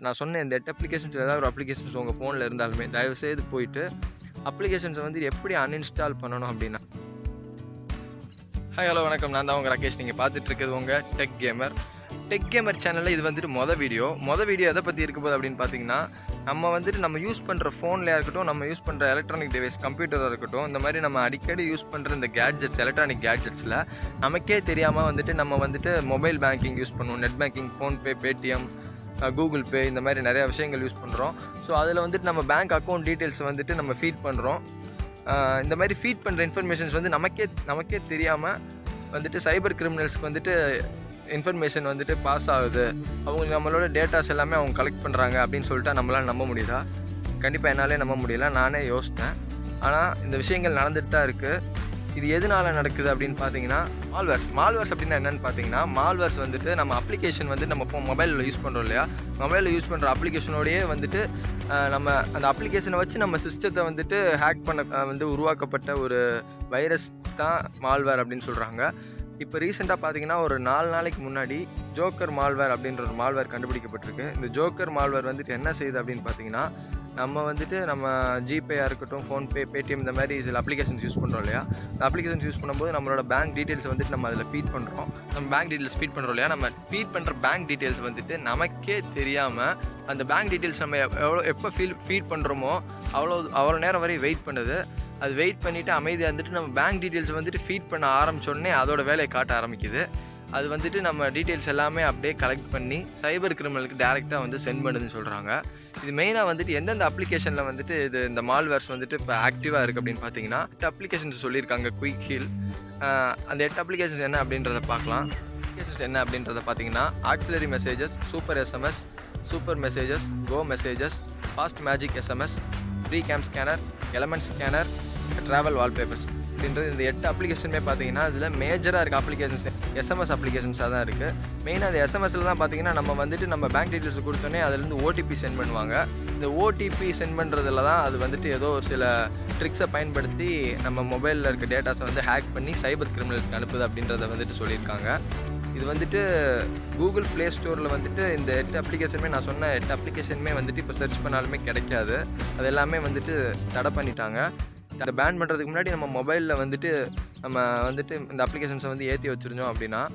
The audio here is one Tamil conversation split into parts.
நான் சொன்ன இந்த 8 அப்ளிகேஷன்ஸ் ஏதாவது ஒரு அப்ளிகேஷன்ஸ் உங்கள் ஃபோனில் இருந்தாலுமே தயவுசெய்து போயிட்டு அப்ளிகேஷன்ஸை வந்து எப்படி அன்இன்ஸ்டால் பண்ணணும் அப்படின்னா. ஹாய் ஹலோ வணக்கம், நான் தான் உங்கள் ராகேஷ். நீங்கள் பார்த்துட்டு இருக்கிறது உங்கள் டெக் கேமர் சேனலில் இது வந்துட்டு மொதல் வீடியோ எதை பற்றி இருக்க போகுது அப்படின்னு பார்த்தீங்கன்னா, நம்ம யூஸ் பண்ணுற ஃபோன்லையாக இருக்கட்டும், நம்ம யூஸ் பண்ணுற எலக்ட்ரானிக் டிவைஸ் கம்ப்யூட்டராக இருக்கட்டும், இந்த மாதிரி நம்ம அடிக்கடி யூஸ் பண்ணுற இந்த கேட்ஜெட்ஸ் எலக்ட்ரானிக் கேட்ஜெட்ஸில் நமக்கே தெரியாமல் நம்ம மொபைல் பேங்கிங் யூஸ் பண்ணுவோம். Net banking, PhonePe, Paytm, Google Pay, இந்த மாதிரி நிறையா விஷயங்கள் யூஸ் பண்ணுறோம். ஸோ அதில் நம்ம பேங்க் அக்கௌண்ட் டீட்டெயில்ஸ் நம்ம ஃபீட் பண்ணுறோம். இந்த மாதிரி ஃபீட் பண்ணுற இன்ஃபர்மேஷன்ஸ் நமக்கே தெரியாமல் சைபர் கிரிமினல்ஸ்க்கு இன்ஃபர்மேஷன் பாஸ் ஆகுது. அவங்களுக்கு நம்மளோட டேட்டாஸ் எல்லாமே அவங்க கலெக்ட் பண்ணுறாங்க அப்படின்னு சொல்லிட்டு நம்மளால் நம்ப முடியுதா? கண்டிப்பாக என்னாலே நம்ப முடியல. நானே யோசித்தேன். ஆனால் இந்த விஷயங்கள் நடந்துட்டு தான் இருக்குது. இது எதனால் நடக்குது அப்படின்னு பார்த்தீங்கன்னா, மால்வேர்ஸ் அப்படின்னா என்னென்னு பார்த்தீங்கன்னா, மால்வேர்ஸ் நம்ம அப்ளிகேஷன் நம்ம மொபைலில் யூஸ் பண்ணுறோம் இல்லையா, மொபைலில் யூஸ் பண்ணுற அப்ளிகேஷனோடையே நம்ம அந்த அப்ளிகேஷனை வச்சு நம்ம சிஸ்டத்தை ஹேக் பண்ண உருவாக்கப்பட்ட ஒரு வைரஸ் தான் மால்வேர் அப்படின்னு சொல்கிறாங்க. இப்போ ரீசெண்டாக பார்த்தீங்கன்னா ஒரு 4 நாளைக்கு முன்னாடி ஜோக்கர் மால்வேர் அப்படின்ற ஒரு மால்வேர் கண்டுபிடிக்கப்பட்டிருக்கு. இந்த ஜோக்கர் மால்வேர் என்ன செய்யுது அப்படின்னு பார்த்தீங்கன்னா, நம்ம ஜிபேயாக இருக்கட்டும், ஃபோன்பே, பேடிஎம், இந்த மாதிரி சில அப்ளிகேஷன்ஸ் யூஸ் பண்ணுறோம் இல்லையா, இந்த அப்ளிகேஷன்ஸ் யூஸ் பண்ணும்போது நம்மளோட பேங்க் டீட்டெயில்ஸ் நம்ம அதில் ஃபீட் பண்ணுறோம். நம்ம பேங்க் டீட்டெயில்ஸ் ஃபீட் பண்ணுறோம் இல்லையா, நம்ம ஃபீட் பண்ணுற பேங்க் டீட்டெயில்ஸ் நமக்கே தெரியாமல் அந்த பேங்க் டீட்டெயில்ஸ் நம்ம எப்போ ஃபீட் பண்ணுறோமோ அவ்வளோ நேரம் வரை வெயிட் பண்ணுது. அது வெயிட் பண்ணிவிட்டு அமைதியாக நம்ம பேங்க் டீட்டெயில்ஸ் ஃபீட் பண்ண ஆரம்பித்தோடனே அதோட வேலையை காட்ட ஆரம்பிக்குது. அது நம்ம டீட்டெயில்ஸ் எல்லாமே அப்படியே கலெக்ட் பண்ணி சைபர் கிரிமினலுக்கு டேரெக்டாக சென்ட் பண்ணுதுன்னு சொல்கிறாங்க. இது மெயினாக எந்தெந்த அப்ளிகேஷனில் இந்த மால்வேர்ஸ் இப்போ ஆக்டிவாக இருக்குது அப்படின்னு பார்த்தீங்கன்னா, 8 அப்ளிகேஷன்ஸ் சொல்லியிருக்காங்க. குயிக் ஹீல், அந்த 8 அப்ளிகேஷன்ஸ் என்ன அப்படின்றத பார்க்கலாம். அப்ளிகேஷன்ஸ் என்ன அப்படின்றத பார்த்தீங்கன்னா, auxiliary messages, super SMS, super messages, go messages, fast magic SMS, free game scanner, element scanner, travel wallpapers அப்படின்றது இந்த 8 அப்ளிகேஷனுமே பார்த்தீங்கன்னா இதில் மேஜராக இருக்க அப்ளிகேஷன்ஸ் எஸ்எம்எஸ் அப்ளிகேஷன்ஸாக தான் இருக்குது. மெயினாக அந்த எஸ்எம்எஸ்ல தான் பார்த்தீங்கன்னா நம்ம பேங்க் டீட்டெயில்ஸ் கொடுத்தோன்னே அதுலேருந்து ஓடிபி சென்ட் பண்ணுவாங்க. இந்த ஓடிபி சென்ட் பண்ணுறதுல தான் அது ஏதோ ஒரு சில ட்ரிக்ஸை பயன்படுத்தி நம்ம மொபைலில் இருக்க டேட்டாஸை ஹேக் பண்ணி சைபர் கிரிமினல்ஸ்க்கு அனுப்புது அப்படின்றத சொல்லியிருக்காங்க. இது கூகுள் ப்ளே ஸ்டோரில் இந்த 8 அப்ளிகேஷனுமே, நான் சொன்ன 8 அப்ளிகேஷனுமே இப்போ சர்ச் பண்ணாலுமே கிடைக்காது. அது எல்லாமே தடை பண்ணிட்டாங்க. அதை பேன் பண்ணுறதுக்கு முன்னாடி நம்ம மொபைலில் நம்ம இந்த அப்ளிகேஷன்ஸை ஏற்றி வச்சுருந்தோம் அப்படின்னா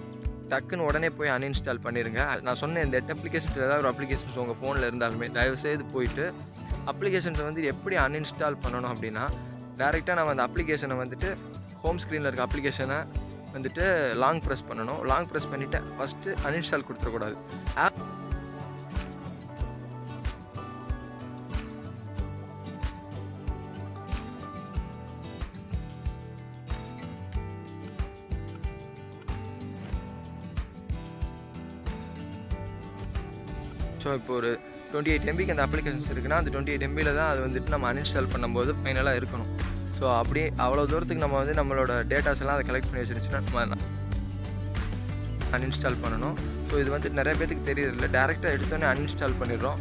டக்குன்னு உடனே போய் அன்இன்ஸ்டால் பண்ணிடுங்க. நான் சொன்ன இந்த 8 அப்ளிகேஷன்ஸ் ஏதாவது ஒரு அப்ளிகேஷன்ஸ் உங்கள் ஃபோனில் இருந்தாலுமே தயவுசெய்து போயிட்டு அப்ளிகேஷன்ஸை எப்படி அன்இன்ஸ்டால் பண்ணணும் அப்படின்னா, டேரெக்டாக நம்ம அந்த அப்ளிகேஷனை ஹோம் ஸ்க்ரீனில் இருக்க அப்ளிகேஷனை லாங் ப்ரெஸ் பண்ணணும். லாங் ப்ரெஸ் பண்ணிவிட்டு ஃபஸ்ட்டு அன்இன்ஸ்டால் கொடுத்துடக்கூடாது. ஆப் ஸோ இப்போ ஒரு 28 MBக்கு அந்த அப்ளிகேஷன்ஸ் இருக்குன்னா அந்த 28 MBயில் தான் அது நம்ம அன்இன்ஸ்டால் பண்ணும்போது ஃபைனலாக இருக்கணும். ஸோ அப்படியே அவ்வளோ தூரத்துக்கு நம்ம நம்மளோட டேட்டாஸ் எல்லாம் அதை கலெக்ட் பண்ணி வச்சுருந்துச்சுன்னா நம்ம அன்இன்ஸ்டால் பண்ணணும். ஸோ இது நிறைய பேருக்கு தெரியறதில்ல. டேரெக்டாக எடுத்தோன்னே அன்இன்ஸ்டால் பண்ணிடுறோம்.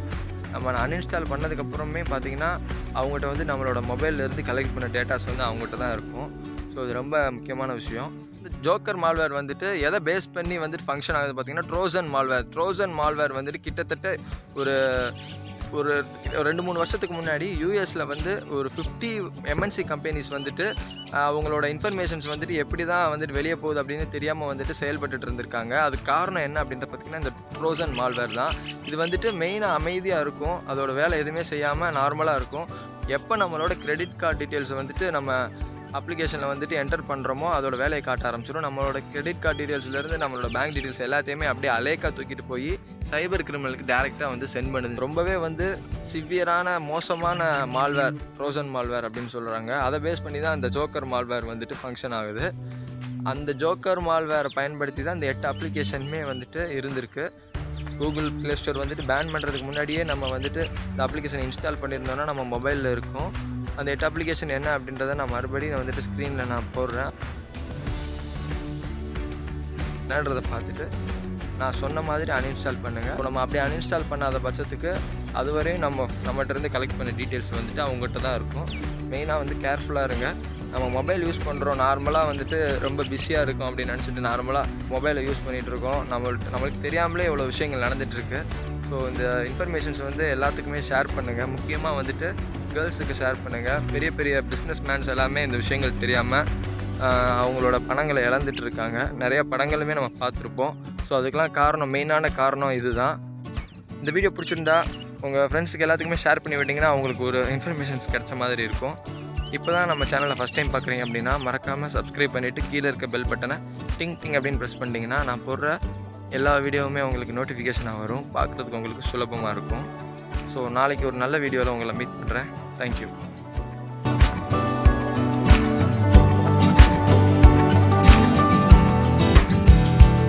நம்ம அன்இன்ஸ்டால் பண்ணதுக்கப்புறமே பார்த்தீங்கன்னா அவங்ககிட்ட நம்மளோட மொபைல்லேருந்து கலெக்ட் பண்ண டேட்டாஸ் அவங்ககிட்ட தான் இருக்கும். ஸோ இது ரொம்ப முக்கியமான விஷயம். இந்த ஜோக்கர் மால்வேர் எதை பேஸ் பண்ணி ஃபங்க்ஷன் ஆகுது பார்த்தீங்கன்னா, ட்ரோஜன் மால்வேர் கிட்டத்தட்ட ஒரு 2-3 வருஷத்துக்கு முன்னாடி யூஎஸில் ஒரு 50 MNC கம்பெனிஸ் அவங்களோட இன்ஃபர்மேஷன்ஸ் எப்படி தான் வெளியே போகுது அப்படின்னு தெரியாமல் செயல்பட்டு இருந்திருக்காங்க. அதுக்கு காரணம் என்ன அப்படின்றத பார்த்தீங்கன்னா இந்த ட்ரோஜன் மால்வேர் தான். இது மெயினாக அமைதியாக இருக்கும். அதோட வேலை எதுவுமே செய்யாமல் நார்மலாக இருக்கும். எப்போ நம்மளோட கிரெடிட் கார்டு டீட்டெயில்ஸை நம்ம அப்ளிகேஷனில் என்டர் பண்ணுறோமோ அதோட வேலையை காட்ட ஆரம்பிச்சிடும். நம்மளோட கிரெடிட் கார்டு டீட்டெயில்ஸ்லேருந்து நம்மளோட பேங்க் டீட்டெயில்ஸ் எல்லாத்தையுமே அப்படியே அலேக்காக தூக்கிட்டு போய் சைபர் கிரிமினலுக்கு டேரெக்டாக சென்ட் பண்ணுது. ரொம்பவே சிவியரான மோசமான மால்வேர் ட்ரோஜன் மால்வேர் அப்படின்னு சொல்கிறாங்க. அதை பேஸ் பண்ணி தான் அந்த ஜோக்கர் மால்வேர் ஃபங்க்ஷன் ஆகுது. அந்த ஜோக்கர் மால்வேரை பயன்படுத்தி தான் இந்த 8 அப்ளிகேஷனுமே இருந்திருக்கு. கூகுள் ப்ளே ஸ்டோர் பேன் பண்ணுறதுக்கு முன்னாடியே நம்ம இந்த அப்ளிகேஷன் இன்ஸ்டால் பண்ணியிருந்தோன்னா நம்ம மொபைலில் இருக்கும். அந்த 8 அப்ளிகேஷன் என்ன அப்படின்றத நான் மறுபடியும் ஸ்க்ரீனில் நான் போடுறேன். என்னன்றதை பார்த்துட்டு நான் சொன்ன மாதிரி அன்இன்ஸ்டால் பண்ணுங்கள். இப்போ நம்ம அப்படியே அன்இன்ஸ்டால் பண்ணாத பட்சத்துக்கு அதுவரையும் நம்மகிட்ட இருந்து கலெக்ட் பண்ண டீட்டெயில்ஸ் அவங்ககிட்ட தான் இருக்கும். மெயினாக கேர்ஃபுல்லாக இருங்க. நம்ம மொபைல் யூஸ் பண்ணுறோம், நார்மலாக வந்துட்டு ரொம்ப பிஸியாக இருக்கும் அப்படின்னு நினச்சிட்டு நார்மலாக மொபைலை யூஸ் பண்ணிகிட்ருக்கோம். நம்மளுக்கு தெரியாமலே இவ்வளோ விஷயங்கள் நடந்துகிட்ருக்கு. ஸோ இந்த இன்ஃபர்மேஷன்ஸ் வந்து எல்லாத்துக்குமே ஷேர் பண்ணுங்கள். முக்கியமாக வந்துட்டு கேர்ள்ஸுக்கு ஷேர் பண்ணுங்கள். பெரிய பெரிய பிஸ்னஸ் மேன்ஸ் எல்லாமே இந்த விஷயங்கள் தெரியாமல் அவங்களோட பணங்களை இழந்துட்டுருக்காங்க. நிறைய படங்களுமே நம்ம பார்த்துருப்போம். ஸோ அதுக்கெலாம் மெயினான காரணம் இது தான். இந்த வீடியோ பிடிச்சிருந்தா உங்கள் ஃப்ரெண்ட்ஸுக்கு எல்லாத்துக்குமே ஷேர் பண்ணி விட்டிங்கன்னா அவங்களுக்கு ஒரு இன்ஃபர்மேஷன்ஸ் கிடைச்ச மாதிரி இருக்கும். இப்போ தான் நம்ம சேனலை ஃபஸ்ட் டைம் பார்க்குறீங்க அப்படின்னா மறக்காமல் சப்ஸ்கிரைப் பண்ணிவிட்டு கீழே இருக்க பெல் பட்டனை டிங் அப்படின்னு ப்ரெஸ் பண்ணிட்டீங்கன்னா நான் போடுற எல்லா வீடியோவுமே உங்களுக்கு நோட்டிஃபிகேஷனாக வரும். பார்க்குறதுக்கு உங்களுக்கு சுலபமாக இருக்கும். ஸோ நாளைக்கு ஒரு நல்ல வீடியோவில் உங்களை மீட் பண்ணுறேன். தேங்க்யூ.